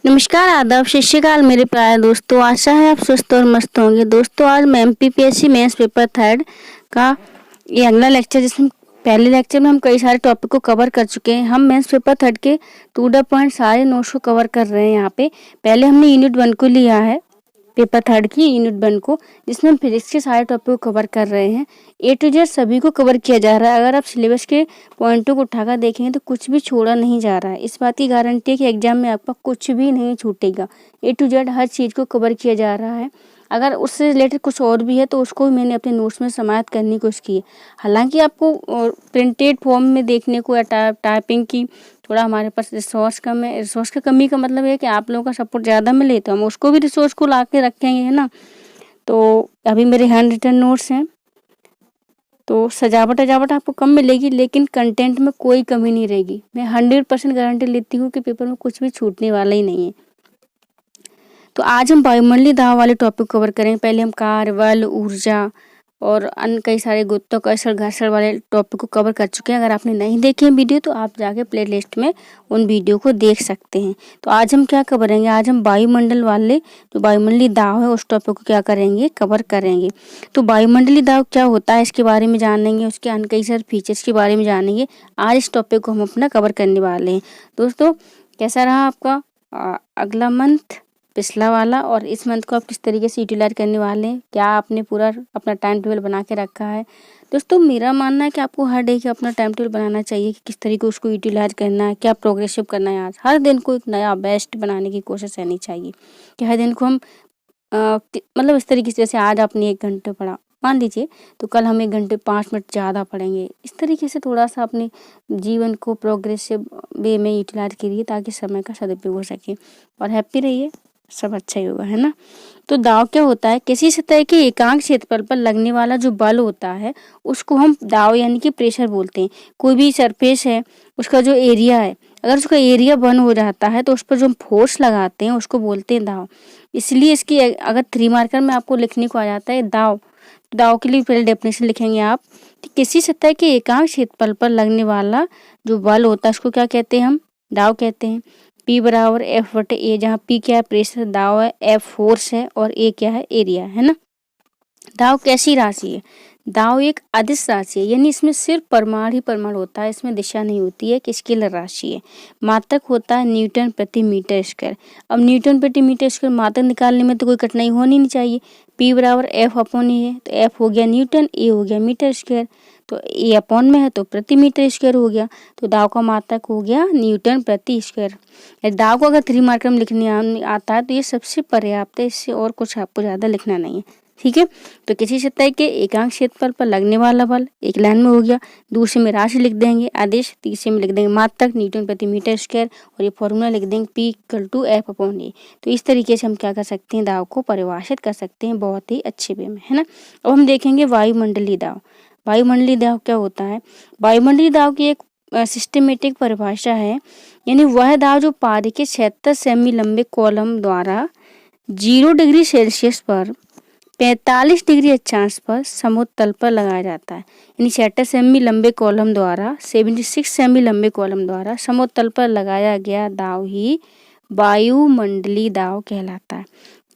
नमस्कार, आदाब, सत श्री अकाल मेरे प्यारे दोस्तों। आशा है आप स्वस्थ और मस्त होंगे। दोस्तों, आज मैं एमपीपीएससी मेंस पेपर थर्ड का ये अगला लेक्चर, जिसमें पहले लेक्चर में हम कई सारे टॉपिक को कवर कर चुके हैं। हम मेंस पेपर थर्ड के टू द पॉइंट सारे नोट्स को कवर कर रहे हैं। यहाँ पे पहले हमने यूनिट 1 को लिया है, पेपर थर्ड की यूनिट 1 को, जिसमें हम फिजिक्स के सारे टॉपिक को कवर कर रहे हैं। ए टू जेड सभी को कवर किया जा रहा है। अगर आप सिलेबस के पॉइंटों को उठाकर देखेंगे तो कुछ भी छोड़ा नहीं जा रहा है। इस बात की गारंटी है कि एग्जाम में आपका कुछ भी नहीं छूटेगा। ए टू जेड हर चीज़ को कवर किया जा रहा है। अगर उससे रिलेटेड कुछ और भी है तो उसको भी मैंने अपने नोट्स में समाहित करने की कोशिश की है। हालांकि आपको प्रिंटेड फॉर्म में देखने को या टाइपिंग की थोड़ा हमारे पास रिसोर्स कम है। रिसोर्स की कमी का मतलब है कि आप लोगों का सपोर्ट ज़्यादा मिले तो हम उसको भी रिसोर्स को ला के रखेंगे, है ना। तो अभी मेरे हैंड रिटन नोट्स हैं, तो सजावट आपको कम मिलेगी, लेकिन कंटेंट में कोई कमी नहीं रहेगी। मैं 100% गारंटी लेती हूँ कि पेपर में कुछ भी छूटने वाला ही नहीं है। तो आज हम वायुमंडलीय दाब वाले टॉपिक कवर करेंगे। पहले हम कार्य, बल, ऊर्जा और अन्य कई सारे गुरुत्वाकर्षण, घर्षण वाले टॉपिक को कवर कर चुके हैं। अगर आपने नहीं देखे हैं वीडियो तो आप जाके प्ले लिस्ट में उन वीडियो को देख सकते हैं। तो आज हम क्या करेंगे, आज हम वायुमंडल वाले जो वायुमंडलीय दाब है उस टॉपिक को क्या करेंगे, कवर करेंगे। तो वायुमंडलीय दाब क्या होता है इसके बारे में जानेंगे, उसके अन्य कई सारे फीचर्स के बारे में जानेंगे। आज इस टॉपिक को हम अपना कवर करने वाले हैं। दोस्तों, कैसा रहा आपका अगला मंथ, पिछला वाला, और इस मंथ को आप किस तरीके से यूटिलाइज करने वाले हैं? क्या आपने पूरा अपना टाइम टेबल बना के रखा है? दोस्तों, मेरा मानना है कि आपको हर डे का अपना टाइम टेबल बनाना चाहिए कि किस तरीके उसको यूटिलाइज करना है, क्या प्रोग्रेसिव करना है। आज हर दिन को एक नया बेस्ट बनाने की कोशिश रहनी चाहिए कि हर दिन को हम मतलब इस तरीके से, जैसे आज आपने 1 घंटे पढ़ा मान लीजिए, तो कल हम 1 घंटे 5 मिनट ज़्यादा पढ़ेंगे। इस तरीके से थोड़ा सा अपने जीवन को प्रोग्रेसिव वे में यूटिलाइज करिए ताकि समय का सदुपयोग हो सके। और हैप्पी रहिए, सब अच्छा ही होगा, है ना। तो दाव क्या होता है, किसी सतह के एकांक क्षेत्रफल पर लगने वाला जो बल होता है उसको हम दाव यानी कि प्रेशर बोलते हैं। कोई भी सरफेस है, उसका जो एरिया है, अगर उसका एरिया 1 हो जाता है तो उस पर जो हम फोर्स लगाते हैं उसको बोलते हैं दाव। इसलिए इसकी अगर 3 मार्कर में आपको लिखने को आ जाता है दाव, तो दाव के लिए पहले डेफिनेशन लिखेंगे आप कि किसी सतह के एकांक क्षेत्रफल पर लगने वाला जो बल होता है उसको क्या कहते हैं, हम दाव कहते हैं। P बराबर F/A, जहाँ P क्या है, प्रेशर, दाव है, F फोर्स है और A क्या है, एरिया, है ना। दाव कैसी राशि है? दाव एक अदिश राशि है, यानी इसमें सिर्फ परमाणु ही परमाणु होता है, इसमें दिशा नहीं होती है, कि स्केलर राशि है। मात्रक होता है न्यूटन प्रति मीटर स्क्वायर। अब न्यूटन प्रति मीटर स्क्वायर मात्रक निकालने में तो कोई कठिनाई होनी नहीं चाहिए। P बराबर F/A है, तो F हो गया न्यूटन, A हो गया मीटर स्क्वायर, तो A अपॉन में है तो प्रति मीटर स्क्वायर हो गया। तो दाव का मात्रक हो गया न्यूटन प्रति स्क्वायर। दाव को अगर 3 मार्कर में लिखने आता है तो ये सबसे पर्याप्त है, इससे और कुछ आपको ज़्यादा लिखना नहीं है, ठीक है। तो किसी सतह के एकांक क्षेत्रफल पर लगने वाला बल एक लाइन में हो गया, दूसरे में राशि लिख देंगे आदेश, तीसरे में लिख देंगे मात्रक न्यूटन प्रति मीटर स्क्वायर, और ये फॉर्मूला लिख देंगे P=F/A। तो इस तरीके से हम क्या कर सकते हैं, दाव को परिभाषित कर सकते हैं बहुत ही अच्छे वे में, है ना। अब हम देखेंगे वायुमंडलीय दाव। वायुमंडलीय दाव क्या होता है? वायुमंडलीय दाव की एक सिस्टमेटिक परिभाषा है, यानी वह दाव जो पारे के 76 सेमी लंबे कॉलम द्वारा 0 डिग्री सेल्सियस पर 45 डिग्री अक्षांश पर समुद्र तल पर लगाया जाता है। यानी 76 सेमी लंबे कॉलम द्वारा 76 सेमी लंबे कॉलम द्वारा समुद्र तल पर लगाया गया दाव ही वायुमंडलीय दाव कहलाता है।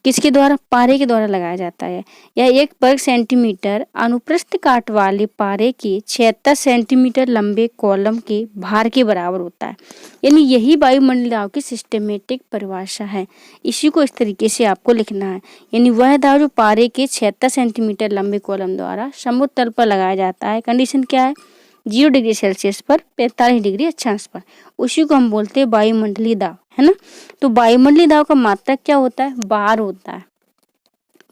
किसके द्वारा? पारे के द्वारा लगाया जाता है। यह 1 वर्ग सेंटीमीटर अनुप्रस्थ काट वाले पारे के 76 सेंटीमीटर लंबे कॉलम के भार के बराबर होता है। यानी यही वायुमंडलीय दाव की सिस्टमेटिक परिभाषा है। इसी को इस तरीके से आपको लिखना है, यानी वह दाव जो पारे के 76 सेंटीमीटर लंबे कॉलम द्वारा समुद्र तल पर लगाया जाता है। कंडीशन क्या है? 0 डिग्री सेल्सियस पर 45 डिग्री अक्षांश पर, उसी को हम बोलते हैं वायुमंडलीय दाव, है ना। तो वायुमंडलीय दाव का मात्रक क्या होता है? बार होता है।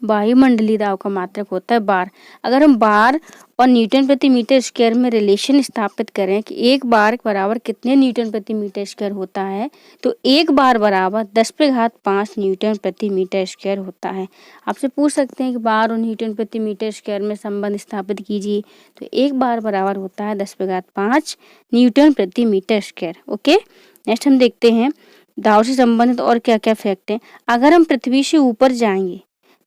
वायुमंडलीय दाव का मात्रक होता है बार। अगर हम बार और न्यूटन प्रति मीटर स्क्वायर में रिलेशन स्थापित करें कि 1 बार बराबर कितने न्यूटन प्रति मीटर स्क्वायर होता है, तो 1 बार बराबर 10⁵ न्यूटन प्रति मीटर स्क्वायर होता है। आपसे पूछ सकते हैं कि बार और न्यूटन प्रति मीटर स्क्वायर में संबंध स्थापित कीजिए, तो 1 बार बराबर होता है 10⁵ न्यूटन प्रति मीटर स्क्वायर। ओके, नेक्स्ट हम देखते हैं दाव से संबंधित और क्या क्या फैक्ट हैं। अगर हम पृथ्वी से ऊपर जाएंगे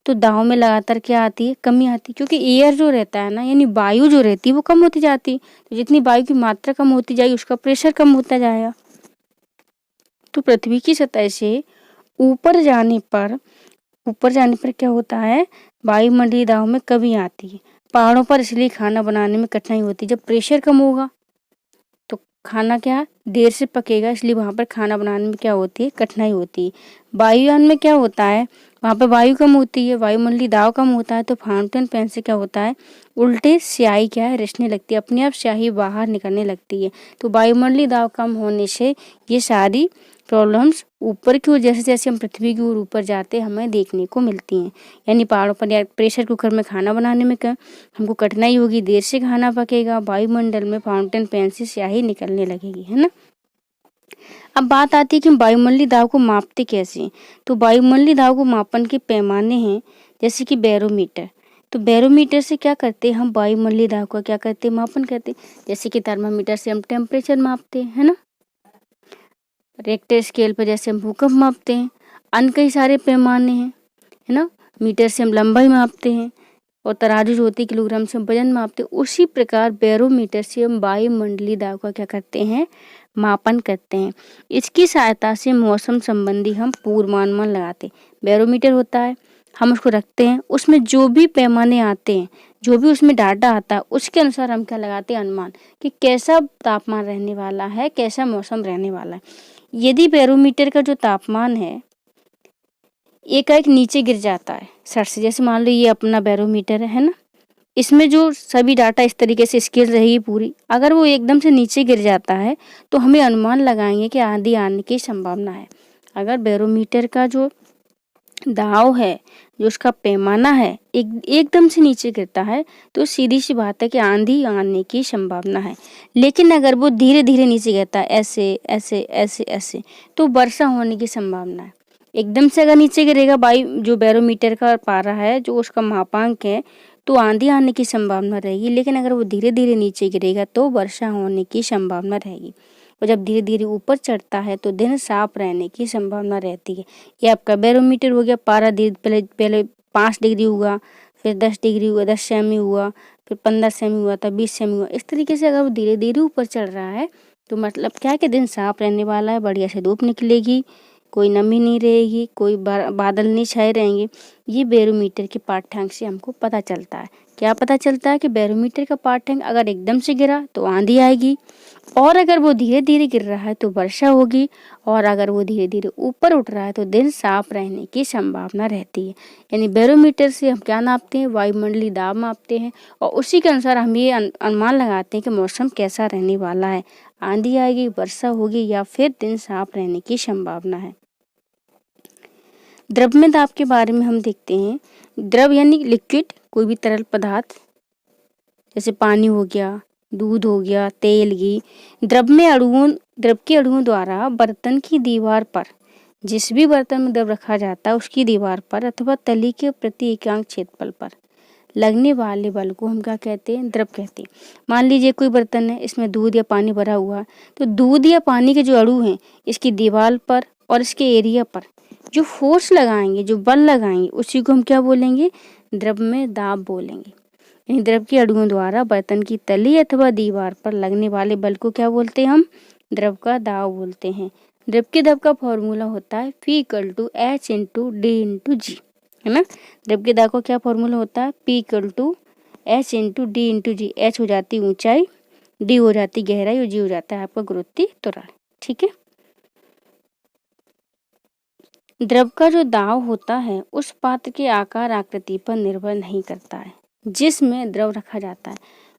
तो दाव में लगातार क्या आती है? कमी आती है, क्योंकि एयर जो रहता है ना, यानी वायु जो रहती है वो कम होती जाती है। तो जितनी वायु की मात्रा कम होती जाएगी उसका प्रेशर कम होता जाएगा। तो पृथ्वी की सतह से ऊपर जाने पर क्या होता है, वायुमंडलीय दबाव में कमी आती है। पहाड़ों पर इसलिए खाना बनाने में कठिनाई होती है। जब प्रेशर कम होगा तो खाना क्या देर से पकेगा, इसलिए वहां पर खाना बनाने में क्या होती है, कठिनाई होती है। वायुयान में क्या होता है, वहां पर वायु कम होती है, वायुमंडलीय दाब कम होता है, तो फाउंटेन पेन से क्या होता है, उल्टे स्याही क्या है, रिसने लगती है, अपने आप स्याही बाहर निकलने लगती है। तो वायुमंडलीय दाब कम होने से ये सारी प्रॉब्लम्स ऊपर की ओर, जैसे जैसे हम पृथ्वी की ओर ऊपर जाते हैं, हमें देखने को मिलती हैं। यानी पहाड़ों पर या प्रेशर कुकर में खाना बनाने में हमको कठिनाई होगी, देर से खाना पकेगा, वायुमंडल में फाउंटेन पेन से स्याही निकलने लगेगी, है ना। अब बात आती है कि वायुमंडलीय दाब को मापते कैसे। तो वायुमंडलीय दाब को मापन के पैमाने हैं, जैसे कि बैरोमीटर। तो बैरोमीटर से क्या करते हैं, हम वायुमंडलीय दाब का क्या करते हैं, मापन करते हैं। जैसे कि थर्मामीटर से हम टेम्परेचर मापते हैं, है ना। रेक्टर स्केल पर जैसे हम भूकंप मापते हैं। अन्य कई सारे पैमाने हैं, है ना। मीटर से हम लंबाई मापते हैं, और तराजू जो होती है किलोग्राम से हम वजन मापते हैं। उसी प्रकार बैरोमीटर से हम वायुमंडलीय दाब का क्या करते हैं, मापन करते हैं। इसकी सहायता से मौसम संबंधी हम पूर्वानुमान लगाते हैं। बैरोमीटर होता है, हम उसको रखते हैं, उसमें जो भी पैमाने आते हैं, जो भी उसमें डाटा आता है, उसके अनुसार हम क्या लगाते हैं, अनुमान, कि कैसा तापमान रहने वाला है, कैसा मौसम रहने वाला है। यदि बैरोमीटर का जो तापमान है एकाएक नीचे गिर जाता है सर से, जैसे मान लो ये अपना बैरोमीटर है ना, इसमें जो सभी डाटा इस तरीके से स्केल रहेगी पूरी, अगर वो एकदम से नीचे गिर जाता है तो हमें अनुमान लगाएंगे कि आंधी आने की संभावना है। अगर बैरोमीटर का जो दाव है, जो उसका पैमाना है, एकदम से नीचे गिरता है, तो सीधी सी बात है कि आंधी आने की संभावना है। लेकिन अगर वो धीरे धीरे नीचे गिरता है, ऐसे ऐसे ऐसे ऐसे, तो वर्षा होने की संभावना है। एकदम से अगर नीचे गिरेगा वायु जो बैरोमीटर का पारा है, जो उसका मापांक है, तो आंधी आने की संभावना रहेगी। लेकिन अगर वो धीरे धीरे नीचे गिरेगा तो वर्षा होने की संभावना रहेगी। और जब धीरे धीरे ऊपर चढ़ता है तो दिन साफ रहने की संभावना रहती है। ये आपका बैरोमीटर हो गया। पारा धीरे पहले 5 डिग्री हुआ, फिर 10 डिग्री हुआ, 10 सेमी हुआ, फिर 15 सेमी हुआ था, 20 सेमी हुआ। इस तरीके से अगर वो धीरे धीरे ऊपर चढ़ रहा है तो मतलब क्या है कि दिन साफ रहने वाला है, बढ़िया से धूप निकलेगी, कोई नमी नहीं रहेगी, कोई बादल नहीं छाए रहेंगे। ये बैरोमीटर के पाठ्यांक से हमको पता चलता है। क्या पता चलता है कि बैरोमीटर का पाठ्यांक अगर एकदम से गिरा तो आंधी आएगी, और अगर वो धीरे धीरे गिर रहा है तो वर्षा होगी, और अगर वो धीरे धीरे ऊपर उठ रहा है तो दिन साफ रहने की संभावना रहती है। यानी बैरोमीटर से हम क्या नापते हैं, वायुमंडलीय दाब मापते हैं, और उसी के अनुसार हम ये अनुमान लगाते हैं कि मौसम कैसा रहने वाला है, आंधी आएगी, वर्षा होगी, या फिर दिन साफ रहने की संभावना है। द्रव्य दाब के बारे में हम देखते हैं। द्रव यानी लिक्विड, कोई भी तरल पदार्थ, जैसे पानी हो गया, दूध हो गया, तेल, घी। द्रव के अणुओं द्वारा बर्तन की दीवार पर, जिस भी बर्तन में द्रव रखा जाता है उसकी दीवार पर अथवा तली के प्रति एकांक क्षेत्रफल पर लगने वाले बल को हम क्या कहते हैं, द्रव कहते हैं। मान लीजिए कोई बर्तन है, इसमें दूध या पानी भरा हुआ है, तो दूध या पानी के जो अणु हैं, इसकी दीवार पर और इसके एरिया पर जो फोर्स लगाएंगे, जो बल लगाएंगे, उसी को हम क्या बोलेंगे, द्रव में दाब बोलेंगे। यानी द्रव के अणुओं द्वारा बर्तन की तली अथवा दीवार पर लगने वाले बल को क्या बोलते हैं, हम द्रव का दाब बोलते हैं। द्रव के दाब का फॉर्मूला होता है P = H × D × G, है ना। द्रव के दाब का क्या फॉर्मूला होता है, P = H × D × G। H हो जाती ऊंचाई, D हो जाती गहराई, और G हो जाता है आपका गुरुत्वीय त्वरण, ठीक है। द्रव का जो दाब होता है उस पात्र के आकार आकृति पर निर्भर नहीं करता है जिसमें द्रव रखा जाता है।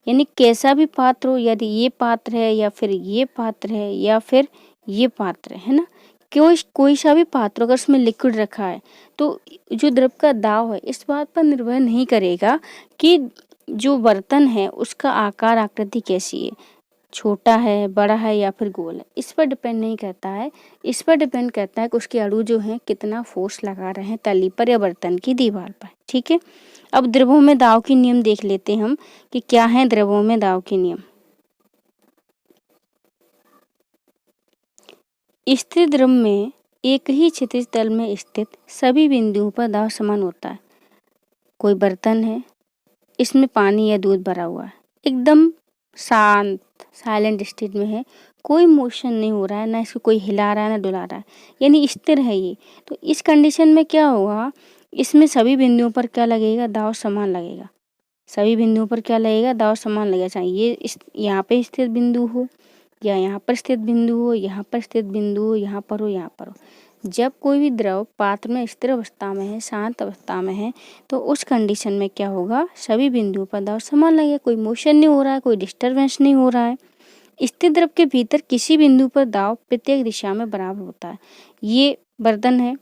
यानी कैसा भी पात्र हो, यदि ये पात्र है या फिर ये पात्र है या फिर ये पात्र है ना, कोई सा भी पात्र अगर उसमें लिक्विड रखा है तो जो द्रव का दाब है इस बात पर निर्भर नहीं करेगा कि जो बर्तन है उसका आकार आकृति कैसी है, छोटा है, बड़ा है या फिर गोल है। इस पर डिपेंड नहीं करता है। इस पर डिपेंड करता है कि उसके अणु जो हैं कितना फोर्स लगा रहे हैं तली पर या बर्तन की दीवार पर, ठीक है। अब द्रवों में दाब के नियम देख लेते हैं हम कि क्या है द्रवों में दाब के नियम। स्थिर द्रव में एक ही क्षैतिज तल में स्थित सभी बिंदुओं पर दाब समान होता है। कोई बर्तन है, इसमें पानी या दूध भरा हुआ है, एकदम शांत साइलेंट स्टेट में है, कोई मोशन नहीं हो रहा है, ना इसको कोई हिला रहा है ना डुला रहा है, यानी स्थिर है ये। तो इस कंडीशन में क्या होगा, इसमें सभी बिंदुओं पर क्या लगेगा, दाव समान लगेगा। सभी बिंदुओं पर क्या लगेगा, दाव समान लगेगा, चाहे ये यहाँ पे स्थित बिंदु हो या यहाँ पर स्थित बिंदु हो, यहाँ पर स्थित बिंदु हो, यहाँ पर हो, यहाँ पर हो। जब कोई भी द्रव पात्र में स्थिर अवस्था में है, शांत अवस्था में है, तो उस कंडीशन में क्या होगा, सभी बिंदुओं पर दाव समान लगेगा, कोई मोशन नहीं हो रहा है, कोई डिस्टर्बेंस नहीं हो रहा है। स्थिर द्रव के भीतर किसी बिंदु पर दाव प्रत्येक दिशा में बराबर होता है। ये बर्तन है,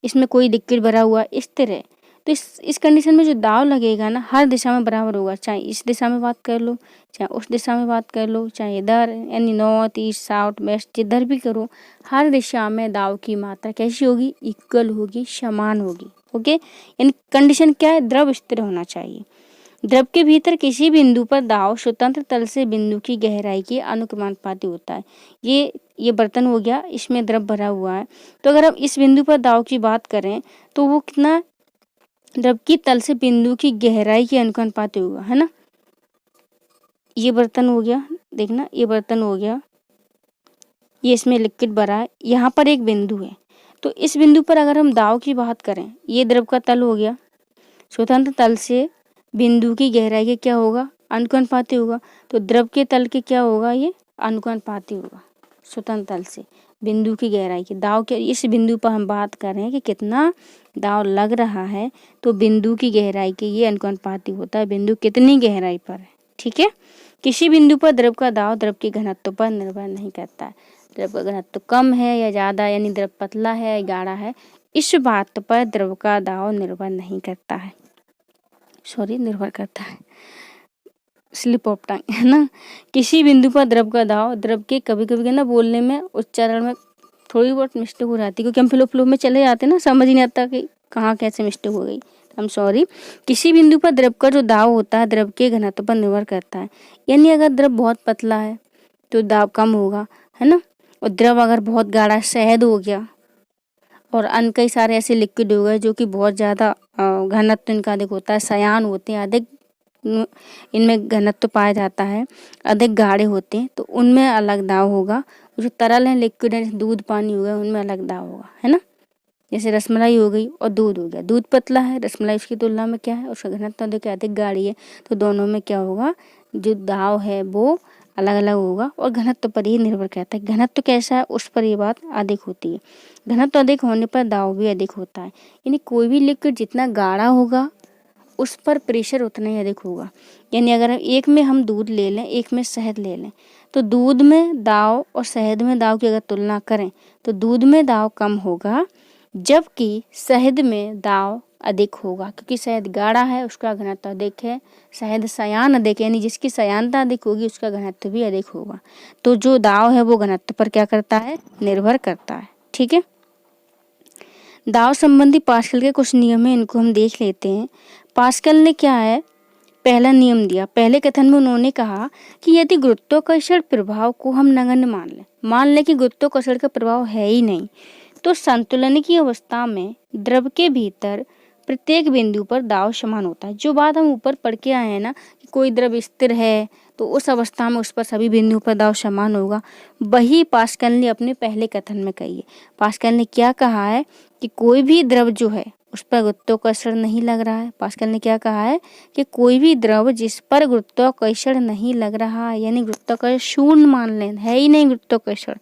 इसमें कोई लिक्विड भरा हुआ स्थिर है, तो इस कंडीशन में जो दाव लगेगा ना, हर दिशा में बराबर होगा, चाहे इस दिशा में बात कर लो, चाहे उस दिशा में बात कर लो, चाहे इधर यानी नॉर्थ ईस्ट साउथ वेस्ट जिधर भी करो, हर दिशा में दाव की मात्रा कैसी होगी, इक्वल होगी, समान होगी। ओके, यानी कंडीशन क्या है, द्रव स्थिर होना चाहिए। द्रव के भीतर किसी बिंदु पर दाव स्वतंत्र तल से बिंदु की गहराई के अनुक्रमानुपाती होता है। ये बर्तन हो गया, इसमें द्रव भरा हुआ है, तो अगर हम इस बिंदु पर दाव की बात करें तो वो कितना, द्रव की तल से बिंदु की गहराई के अनुपाती होगा, है ना। ये बर्तन हो गया, देखना ये बर्तन हो गया, ये इसमें लिक्विड भरा है, यहाँ पर एक बिंदु है, तो इस बिंदु पर अगर हम दाव की बात करें, ये द्रव का तल हो गया, स्वतंत्र तल से बिंदु की गहराई के क्या होगा, अनुपाती होगा, तो द्रव के तल के क्या होगा, ये अनुपाती होगा, स्वतंत्र तल से बिंदु की गहराई की। दाव के इस बिंदु पर हम बात कर रहे हैं कि कितना दाव लग रहा है, तो बिंदु की गहराई के ये अनुपाती होता है, बिंदु कितनी गहराई पर है। ठीक है, किसी बिंदु पर द्रव का दाव द्रव के घनत्व पर निर्भर नहीं करता है। द्रव का घनत्व कम है या ज़्यादा, यानी द्रव पतला है या गाढ़ा है, इस बात पर द्रव का दाव निर्भर नहीं करता है, निर्भर करता है, स्लिप ऑफ टंग, है ना। किसी बिंदु पर द्रव का दाव, द्रव के कभी कभी ना बोलने में उच्चारण में थोड़ी बहुत मिस्टेक हो जाती है, क्योंकि हम फ्लो में चले जाते हैं ना, समझ ही नहीं आता कि कहाँ कैसे मिस्टेक हो गई, हम सॉरी। किसी बिंदु पर द्रव का जो दाव होता है द्रव के घनत्व पर निर्भर करता है, यानी अगर द्रव बहुत पतला है तो दाव कम होगा, है ना। और द्रव अगर बहुत गाढ़ा, शहद हो गया और अन्य कई सारे ऐसे लिक्विड हो गए जो कि बहुत ज़्यादा घनत्व इनका अधिक होता है, सयान होते हैं, अधिक इनमें घनत्व पाया जाता है, अधिक गाढ़े होते हैं, तो उनमें अलग दाव होगा। जो तरल है, लिक्विड है, दूध पानी हो गया, उनमें अलग दाव होगा, है ना। जैसे रसमलाई हो गई और दूध हो गया, दूध पतला है, रसमलाई उसकी तुलना में क्या है, उसका घनत्व अधिक गाढ़ी है, तो दोनों में क्या होगा, जो दाव है वो अलग अलग होगा और घनत्व पर ही निर्भर करता है। घनत्व कैसा है उस पर ये बात अधिक होती है, घनत्व अधिक होने पर दाव भी अधिक होता है। यानी कोई भी लिक्विड जितना गाढ़ा होगा उस पर प्रेशर उतना ही अधिक होगा। यानी अगर एक में हम दूध ले लें, एक में शहद ले लें, तो दूध में दाव और शहद में दाव की अगर तुलना करें तो दूध में दाव कम होगा, जबकि शहद में दाव अधिक होगा, क्योंकि शहद गाढ़ा है, उसका घनत्व अधिक है, शहद सयान अधिक, यानी जिसकी सयानता अधिक होगी उसका घनत्व भी अधिक होगा। तो जो दाव है वो घनत्व पर क्या करता है, निर्भर करता है। ठीक है, दाव संबंधी पास्कल के कुछ नियम है, इनको हम देख लेते हैं। पास्कल ने क्या है, पहला नियम दिया, पहले कथन में उन्होंने कहा कि यदि गुरुत्वाकर्षण प्रभाव को हम नगण्य मान लें कि गुरुत्वाकर्षण का प्रभाव है ही नहीं, तो संतुलन की अवस्था में द्रव के भीतर प्रत्येक बिंदु पर दाव समान होता है। जो बात हम ऊपर पढ़ के आए हैं ना, कि कोई द्रव स्थिर है तो उस अवस्था में उस पर सभी बिंदुओं पर दाव समान होगा, वही पास्कल ने अपने पहले कथन में कही है। पास्कल ने क्या कहा है कि कोई भी द्रव जो है उस पर गुरुत्वाकर्षण नहीं लग रहा है। पास्कल ने क्या कहा है कि कोई भी द्रव जिस पर गुरुत्वाकर्षण नहीं लग रहा है, यानी गुरुत्वाकर्षण शून्य मान लें, है ही नहीं गुरुत्वाकर्षण,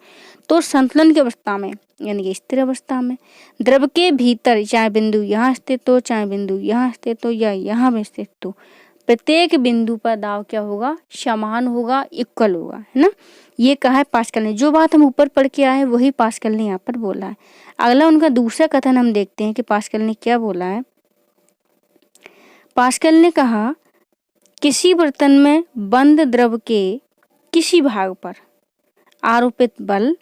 तो संतुलन की अवस्था में यानी कि स्थिर अवस्था में द्रव के भीतर चाहे बिंदु यहाँ स्थित हो, चाहे बिंदु यहाँ स्थित हो या यहाँ में स्थित हो, प्रत्येक बिंदु पर दाव क्या होगा, समान होगा, इक्वल होगा, है ना। ये कहा है पास्कल ने। जो बात हम ऊपर पढ़ के आए हैं वही पास्कल ने यहाँ पर बोला है। अगला उनका दूसरा कथन हम देखते हैं कि पास्कल ने क्या बोला है। पास्कल ने कहा किसी बर्तन में बंद द्रव के किसी भाग पर आरोपित बल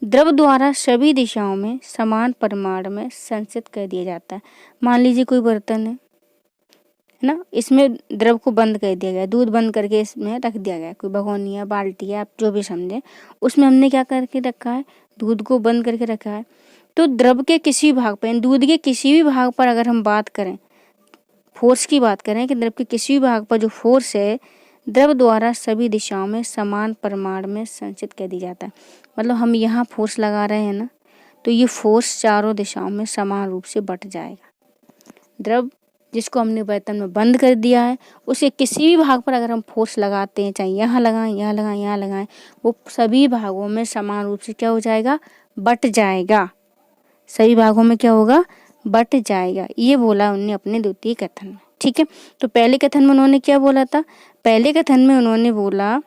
द्रव द्वारा सभी दिशाओं में समान परिमाण में संचित कर दिया जाता है। मान लीजिए कोई बर्तन है ना, इसमें द्रव को बंद कर दिया गया, दूध बंद करके इसमें रख दिया गया, कोई भगोनी है, बाल्टी है, आप जो भी समझे, उसमें हमने क्या करके रखा है, दूध को बंद करके रखा है। तो द्रव के किसी भाग पर, दूध के किसी भी भाग पर अगर हम बात करें, फोर्स की बात करें कि द्रव के किसी भी भाग पर जो फोर्स है द्रव द्वारा सभी दिशाओं में समान परिमाण में संचित कर दी जाता है। मतलब हम यहाँ फोर्स लगा रहे हैं ना, तो ये फोर्स चारों दिशाओं में समान रूप से बट जाएगा। द्रव जिसको हमने बर्तन में बंद कर दिया है, उसे किसी भी भाग पर अगर हम फोर्स लगाते हैं, चाहे यहाँ लगाएं, यहाँ लगाएं, यहाँ लगाएं, वो सभी भागों में समान रूप से क्या हो जाएगा, बट जाएगा। सभी भागों में क्या होगा, बट जाएगा। ये बोला उन्होंने अपने द्वितीय कथन में। ठीक है, तो पहले कथन में उन्होंने क्या बोला था? पहले कथन में उन्होंने बोला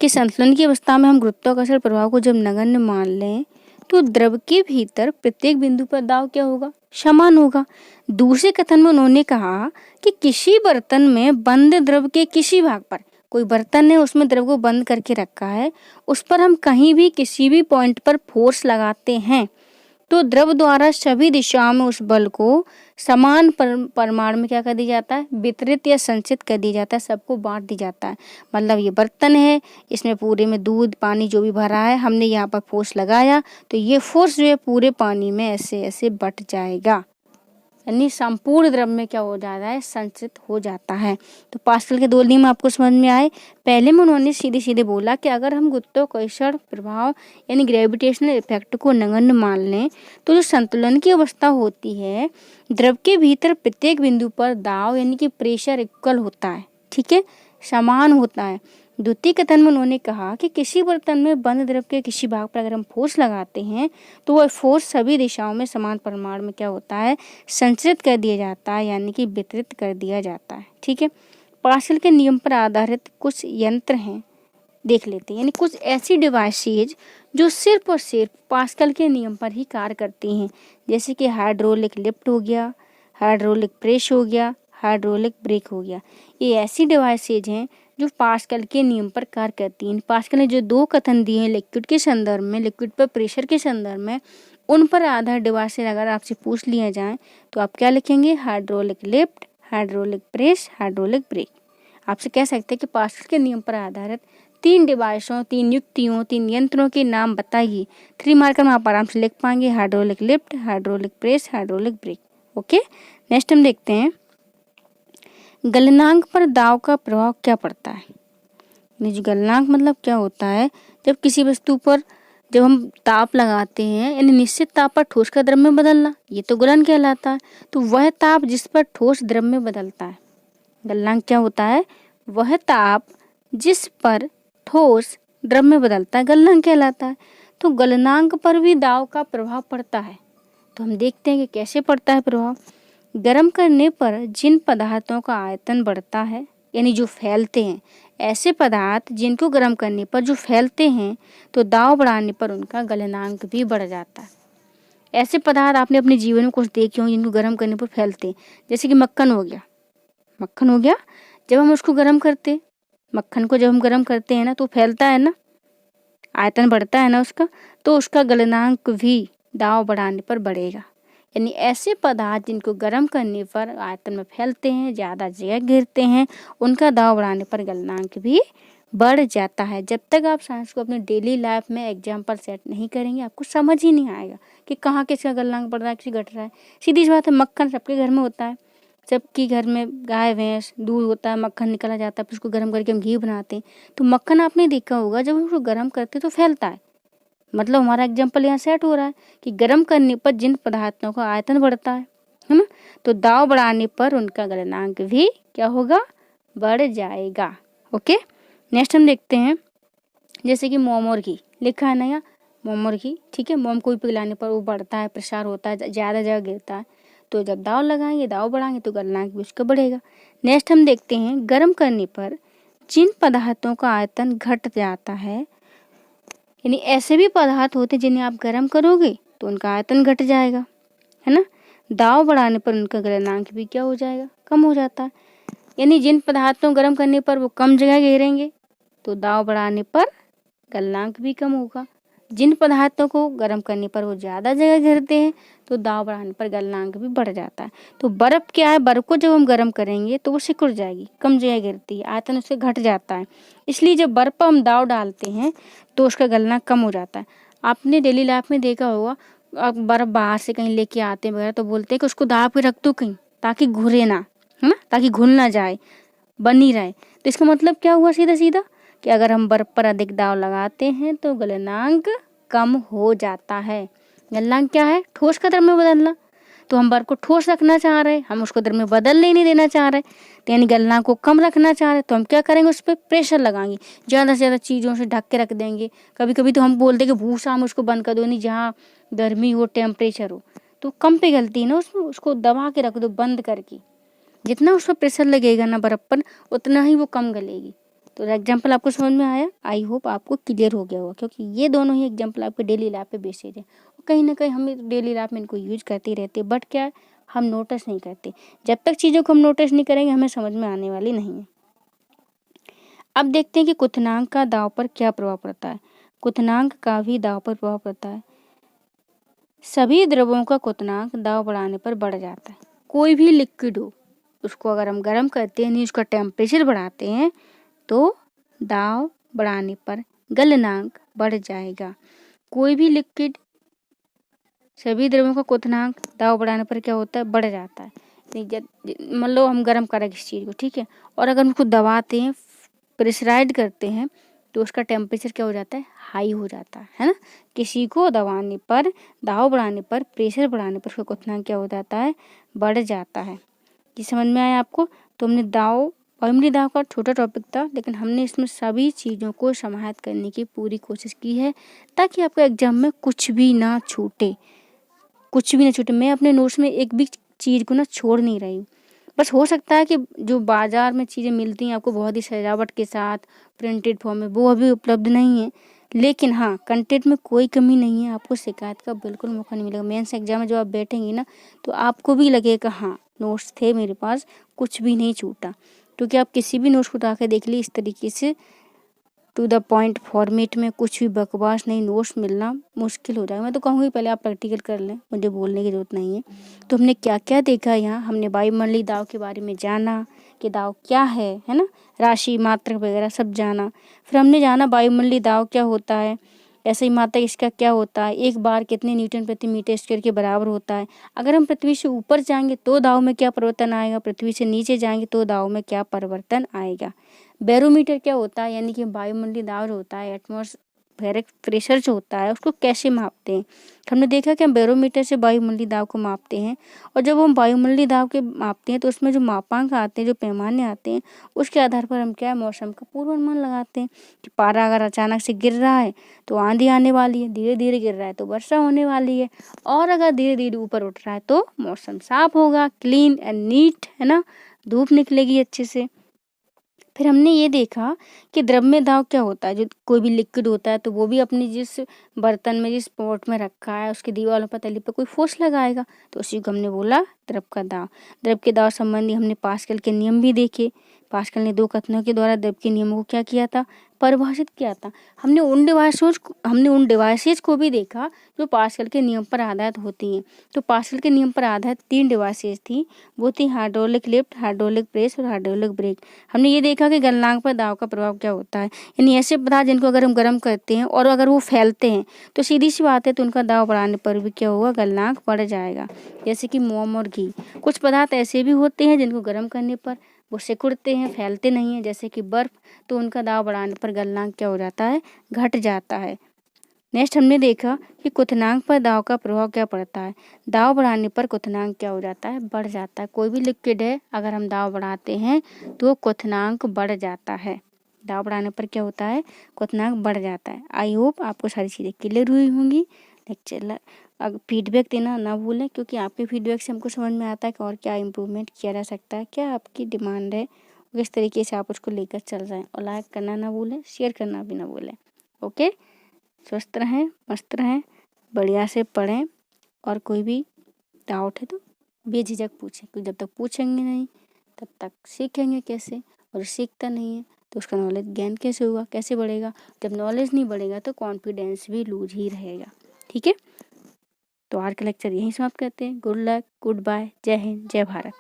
कि संतुलन की अवस्था में हम गुरुत्वाकर्षण प्रभाव को जब नगण्य मान लें तो द्रव के भीतर प्रत्येक बिंदु पर दाब क्या होगा, समान होगा। दूसरे कथन में उन्होंने कहा कि किसी बर्तन में बंद द्रव के किसी भाग पर, कोई बर्तन है उसमें द्रव को बंद करके रखा है, उस पर हम कहीं भी किसी भी पॉइंट पर फोर्स लगाते हैं तो द्रव द्वारा सभी दिशाओं में उस बल को समान परिमाण में क्या कर दिया जाता है, वितरित या संचित कर दिया जाता है, सबको बांट दिया जाता है। मतलब ये बर्तन है, इसमें पूरे में दूध पानी जो भी भरा है, हमने यहाँ पर फोर्स लगाया तो ये फोर्स जो है पूरे पानी में ऐसे ऐसे बट जाएगा, यानी संपूर्ण द्रव में क्या हो जाता है, संचित हो जाता है। तो पास्कल के 2 नियम आपको समझ में आए। पहले में उन्होंने सीधे सीधे बोला कि अगर हम गुरुत्वाकर्षण प्रभाव यानी ग्रेविटेशनल इफेक्ट को नगण्य मान लें तो जो संतुलन की अवस्था होती है, द्रव के भीतर प्रत्येक बिंदु पर दाब यानी कि प्रेशर इक्वल होता है, ठीक है, समान होता है। द्वितीय कथन में उन्होंने कहा कि किसी बर्तन में बंद द्रव के किसी भाग पर अगर हम फोर्स लगाते हैं तो वह फोर्स सभी दिशाओं में समान परिमाण में क्या होता है, संचित कर दिया जाता है, यानी कि वितरित कर दिया जाता है। ठीक है, पास्कल के नियम पर आधारित कुछ यंत्र हैं, देख लेते हैं, यानी कुछ ऐसी डिवाइसेज जो सिर्फ और सिर्फ पास्कल के नियम पर ही कार्य करती हैं, जैसे कि हाइड्रोलिक लिफ्ट हो गया, हाइड्रोलिक प्रेस हो गया, हाइड्रोलिक ब्रेक हो गया। ये ऐसी डिवाइसेज हैं जो पास्कल के नियम पर कार्य करती हैं। पास्कल ने जो 2 कथन दिए हैं लिक्विड के संदर्भ में, लिक्विड पर प्रेशर के संदर्भ में, उन पर आधारित डिवाइसेज अगर आपसे पूछ लिया जाए तो आप क्या लिखेंगे, hydraulic lift, hydraulic press, hydraulic brake. आपसे कह सकते हैं कि पास्कल के नियम पर आधारित 3 डिवाइसों, 3 युक्तियों, 3 यंत्रों के नाम बताइए। 3 मार्कर में आप आराम से लिख पाएंगे, hydraulic lift, hydraulic press, hydraulic brake. Okay, next हम देखते हैं गलनांक पर दाब का प्रभाव क्या पड़ता है। जो गलनांक मतलब क्या होता है, जब किसी वस्तु पर जब हम ताप लगाते हैं, यानी निश्चित ताप पर ठोस का द्रव में बदलना, ये तो गलन कहलाता है। तो वह ताप जिस पर ठोस द्रव में बदलता है, गलनांक क्या होता है, वह ताप जिस पर ठोस द्रव में बदलता है गलनांक कहलाता है। तो गलनांक पर भी दाब का प्रभाव पड़ता है। तो हम देखते हैं कि कैसे पड़ता है प्रभाव। गर्म करने पर जिन पदार्थों का आयतन बढ़ता है, यानी जो फैलते हैं, ऐसे पदार्थ जिनको गर्म करने पर जो फैलते हैं तो दाब बढ़ाने पर उनका गलनांक भी बढ़ जाता है। ऐसे पदार्थ आपने अपने जीवन में कुछ देखे होंगे जिनको गर्म करने पर फैलते हैं, जैसे कि मक्खन हो गया। मक्खन हो गया, जब हम उसको गर्म करते, मक्खन को जब हम गर्म करते हैं ना तो फैलता है ना, आयतन बढ़ता है ना उसका, तो उसका गलनांक भी दाब बढ़ाने पर बढ़ेगा। यानी ऐसे पदार्थ जिनको गर्म करने पर आयतन में फैलते हैं, ज़्यादा जगह घेरते हैं, उनका दाब बढ़ाने पर गलनांक भी बढ़ जाता है। जब तक आप साइंस को अपने डेली लाइफ में एग्जाम्पल सेट नहीं करेंगे, आपको समझ ही नहीं आएगा कि कहाँ किसका गलनांक बढ़ रहा है, किसी घट रहा है। सीधी सी बात है, मक्खन सबके घर में होता है, सबकी घर में गाय भैंस दूध होता है, मक्खन निकला जाता है, फिर उसको गर्म करके हम घी बनाते हैं। तो मक्खन आपने देखा होगा, जब हम उसको गर्म करते तो फैलता है। मतलब हमारा एग्जाम्पल यहाँ सेट हो रहा है कि गर्म करने पर जिन पदार्थों का आयतन बढ़ता है ना, तो दाब बढ़ाने पर उनका गलनांक भी क्या होगा, बढ़ जाएगा। ओके, नेक्स्ट हम देखते हैं, जैसे कि मोम और घी लिखा है ना यहाँ, मोम और घी, ठीक है। मोम को भी पिघलाने पर वो बढ़ता है, प्रसार होता है, ज़्यादा जगह गिरता है। तो जब दाब लगाएंगे, दाब बढ़ाएंगे तो गलनांक भी उसका बढ़ेगा। नेक्स्ट हम देखते हैं, गर्म करने पर जिन पदार्थों का आयतन घट जाता है, यानी ऐसे भी पदार्थ होते हैं जिन्हें आप गर्म करोगे तो उनका आयतन घट जाएगा, है ना। दाब बढ़ाने पर उनका गलनांक भी क्या हो जाएगा, कम हो जाता है। यानी जिन पदार्थों को गर्म करने पर वो कम जगह घेरेंगे तो दाब बढ़ाने पर गलनांक भी कम होगा। जिन पदार्थों को गर्म करने पर वो ज़्यादा जगह घेरते हैं तो दाब बढ़ाने पर गलनांक भी बढ़ जाता है। तो बर्फ़ क्या है, बर्फ़ को जब हम गर्म करेंगे तो वो सिकुड़ जाएगी, कम जगह घेरती है, आयतन उससे घट जाता है। इसलिए जब बर्फ़ पर हम दाब डालते हैं तो उसका गलनांक कम हो जाता है। आपने डेली लाइफ में देखा होगा, आप बर्फ़ बाहर से कहीं लेके आते हैं वगैरह तो बोलते हैं कि उसको दाब के रख दो कहीं ताकि घुले ना, है ना, ताकि घुल ना जाए, बनी रहे। तो इसका मतलब क्या हुआ सीधा सीधा कि अगर हम बर्फ पर अधिक दाव लगाते हैं तो गलनांक कम हो जाता है। गलनांक क्या है? ठोस का द्रव में बदलना। तो हम बर्फ को ठोस रखना चाह रहे हैं, हम उसको द्रव में बदलने नहीं देना चाह रहे, तो यानी गलनांक को कम रखना चाह रहे, तो हम क्या करेंगे? उस पर प्रेशर लगाएंगे, ज़्यादा से ज़्यादा चीज़ों से ढक के रख देंगे। कभी कभी तो हम बोलते हैं कि भूसा में उसको बंद कर दो, नहीं जहाँ गर्मी हो, टेम्परेचर हो, तो कम पिघलती है ना उसमें, उसको दबा के रख दो बंद करके। जितना उस पर प्रेशर लगेगा ना बर्फ पर, उतना ही वो कम गलेगी। तो एग्जाम्पल आपको समझ में आया? आई होप आपको क्लियर हो गया होगा, क्योंकि ये दोनों ही एग्जाम्पल आपके डेली लाइफ पे बेसिस है। कहीं ना कहीं हम डेली लाइफ में इनको यूज करते रहते, बट क्या है, हम नोटिस नहीं करते। जब तक चीज़ों को हम नोटिस नहीं करेंगे, हमें समझ में आने वाली नहीं है। अब देखते हैं कि क्वथनांक का दाव पर क्या प्रभाव पड़ता है। क्वथनांक का भी दाव पर प्रभाव पड़ता है। सभी द्रवों का क्वथनांक दाव बढ़ाने पर बढ़ जाता है। कोई भी लिक्विड हो, उसको अगर हम गर्म करते हैं, नहीं उसका टेम्परेचर बढ़ाते हैं, तो दाव बढ़ाने पर गलनांक बढ़ जाएगा। कोई भी लिक्विड, सभी द्रव्यों का क्वथनांक दाव बढ़ाने पर क्या होता है? बढ़ जाता है। मान लो हम गर्म करें किसी चीज़ को, ठीक है, और अगर उसको दबाते हैं, प्रेशराइज करते हैं, तो उसका टेम्परेचर क्या हो जाता है? हाई हो जाता है ना। किसी को दबाने पर, दाव बढ़ाने पर, प्रेशर बढ़ाने पर उसका क्वथनांक क्या हो जाता है? बढ़ जाता है। ये समझ में आया आपको? तो हमने वायुमंडलीय दाव का छोटा टॉपिक था, लेकिन हमने इसमें सभी चीज़ों को समाहित करने की पूरी कोशिश की है, ताकि आपको एग्जाम में कुछ भी ना छूटे, कुछ भी ना छूटे। मैं अपने नोट्स में एक भी चीज़ को ना छोड़ नहीं रही हूँ। बस हो सकता है कि जो बाजार में चीज़ें मिलती हैं आपको बहुत ही सजावट के साथ प्रिंटेड फॉर्म में, वो अभी उपलब्ध नहीं है, लेकिन हाँ, कंटेंट में कोई कमी नहीं है। आपको शिकायत का बिल्कुल मौका नहीं मिलेगा। मेंस एग्जाम में जब आप बैठेंगी ना, तो आपको भी लगेगा हाँ, नोट्स थे मेरे पास, कुछ भी नहीं छूटा। क्योंकि आप किसी भी नोट्स को उठा के देख ली, इस तरीके से टू द पॉइंट फॉर्मेट में कुछ भी बकवास नहीं, नोट्स मिलना मुश्किल हो जाएगा। मैं तो कहूँगी पहले आप प्रैक्टिकल कर लें, मुझे बोलने की ज़रूरत नहीं है। तो हमने क्या क्या देखा यहाँ? हमने वायुमंडलीय दाव के बारे में जाना कि दाव क्या है ना, राशि, मात्रक वगैरह सब जाना। फिर हमने जाना वायुमंडलीय दाव क्या होता है, ऐसे ही मात्रक इसका क्या होता है, एक बार कितने न्यूटन प्रति मीटर स्क्वायर के बराबर होता है। अगर हम पृथ्वी से ऊपर जाएंगे तो दाव में क्या परिवर्तन आएगा, पृथ्वी से नीचे जाएंगे तो दाव में क्या परिवर्तन आएगा। बैरोमीटर क्या होता है, यानी कि वायुमंडलीय दाब जो होता है, एटमॉस्फेरिक प्रेशर जो होता है, उसको कैसे मापते हैं। हमने देखा कि हम बैरोमीटर से वायुमंडलीय दाब को मापते हैं, और जब हम वायुमंडलीय दाब के मापते हैं तो उसमें जो मापांक आते हैं, जो पैमाने आते हैं, उसके आधार पर हम क्या है, मौसम का पूर्वानुमान लगाते हैं कि पारा अगर अचानक से गिर रहा है तो आंधी आने वाली है, धीरे धीरे गिर रहा है तो वर्षा होने वाली है, और अगर धीरे धीरे ऊपर उठ रहा है तो मौसम साफ होगा, क्लीन एंड नीट, है ना, धूप निकलेगी अच्छे से। फिर हमने ये देखा कि द्रव्य दाब क्या होता है। जो कोई भी लिक्विड होता है तो वो भी अपनी जिस बर्तन में, जिस पॉट में रखा है, उसकी दीवारों पर, तली पर कोई फोर्स लगाएगा, तो उसी को हमने बोला द्रव का दाब। द्रव के दाब संबंधी हमने पास्कल के नियम भी देखे। पास्कल ने 2 कथनों के द्वारा द्रव के नियमों को क्या किया था? परिभाषित किया था। हमने उन डिवाइसेस को भी देखा जो पास्कल के नियम पर आधारित होती हैं। तो पास्कल के नियम पर आधारित 3 डिवाइसेस थी, वो थी हाइड्रोलिक लिफ्ट, हाइड्रोलिक प्रेस और हाइड्रोलिक ब्रेक। हमने ये देखा कि गलनांक पर दाब का प्रभाव क्या होता है, यानी ऐसे पदार्थ जिनको अगर हम गर्म करते हैं और अगर वो फैलते हैं तो सीधी सी बात है, तो उनका दाब बढ़ाने पर भी क्या होगा? गलनांक बढ़ जाएगा। जैसे कि मोम और घी। कुछ पदार्थ ऐसे भी होते हैं जिनको गर्म करने पर वो सिकुड़ते हैं, फैलते नहीं हैं, जैसे कि बर्फ, तो उनका दाब बढ़ाने पर गलनांक क्या हो जाता है? घट जाता है। नेक्स्ट हमने देखा कि क्वथनांक पर दाब का प्रभाव क्या पड़ता है। दाब बढ़ाने पर क्वथनांक क्या हो जाता है? बढ़ जाता है। कोई भी लिक्विड है, अगर हम दाब बढ़ाते हैं तो क्वथनांक बढ़ जाता है। दाब बढ़ाने पर क्या होता है? क्वथनांक बढ़ जाता है। आई होप आपको सारी चीज़ें क्लियर हुई होंगी। लेक्चर अगर फीडबैक देना ना भूलें, क्योंकि आपके फीडबैक से हमको समझ में आता है कि और क्या इम्प्रूवमेंट किया जा सकता है, क्या आपकी डिमांड है, किस तरीके से आप उसको लेकर चल रहे हैं। और लाइक करना ना भूलें, शेयर करना भी ना भूलें। ओके, स्वस्थ रहें, मस्त रहें, बढ़िया से पढ़ें, और कोई भी डाउट है तो बेझिझक पूछें, क्योंकि जब तक पूछेंगे नहीं तब तक सीखेंगे कैसे, और सीखता नहीं है तो उसका नॉलेज गेन कैसे होगा, कैसे बढ़ेगा। जब नॉलेज नहीं बढ़ेगा तो कॉन्फिडेंस भी लूज ही रहेगा। ठीक है, तो आज का लेक्चर यहीं समाप्त करते हैं। गुड लक, गुड बाय, जय हिंद, जय भारत।